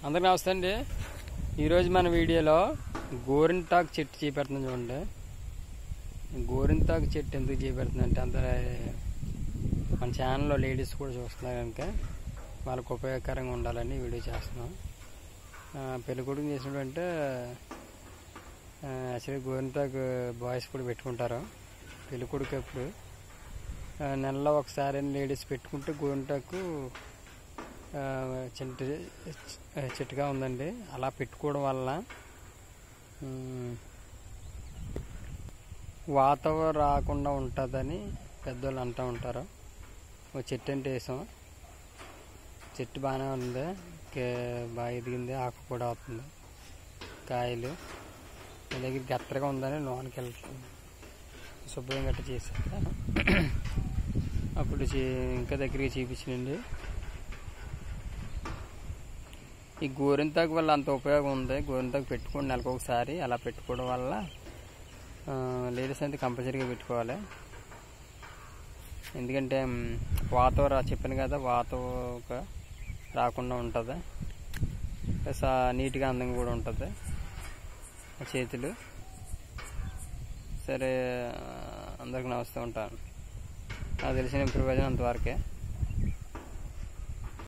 అందరికీ నమస్తే అండి. ఈరోజు మన వీడియోలో గోరింటాకు చెట్టు చేపెడుతుంది. చూడండి, గోరింటాకు చెట్టు ఎందుకు చేపెడుతుందంటే అందరూ మన ఛానల్లో లేడీస్ కూడా చూస్తున్నారు కనుక వాళ్ళకు ఉపయోగకరంగా ఉండాలని వీడియో చేస్తున్నాం. పెళ్లి కొడుకు చేసినటువంటి యాక్చువల్లీ గోరింటాకు బాయ్స్ కూడా పెట్టుకుంటారు. పెళ్లి కొడుకు ఎప్పుడు నెలలో ఒకసారి లేడీస్ పెట్టుకుంటే గోరింటాకు చెట్టుగా ఉందండి. అలా పెట్టుకోవడం వల్ల వాతావరణం రాకుండా ఉంటుందని పెద్దోళ్ళు అంటూ ఉంటారు. ఒక చెట్టు అంటే వేసాం, చెట్టు బాగానే ఉంది, బాగా ఎదిగింది, ఆకు కూడా అవుతుంది, కాయలు నా దగ్గర గట్టగా ఉందని లోనికి వెళ్తుంది. శుభ్రం గట్ట చేశాక అప్పుడు ఇంకా దగ్గరికి చూపించండి. ఈ గోరింటాకు వల్ల అంత ఉపయోగం ఉంది. గోరింటాకు పెట్టుకోండి నెలకు ఒకసారి. అలా పెట్టుకోవడం వల్ల లేడీస్ అయితే కంపల్సరీగా పెట్టుకోవాలి. ఎందుకంటే వాతావరణం చెప్పాను కదా, వాతావరణం రాకుండా ఉంటుంది, ప్లస్ నీట్గా అందంగా కూడా ఉంటుంది చేతులు. సరే, అందరికి నమస్తే. ఉంటాను. నాకు తెలిసిన ప్రయోజనం అంతవరకే.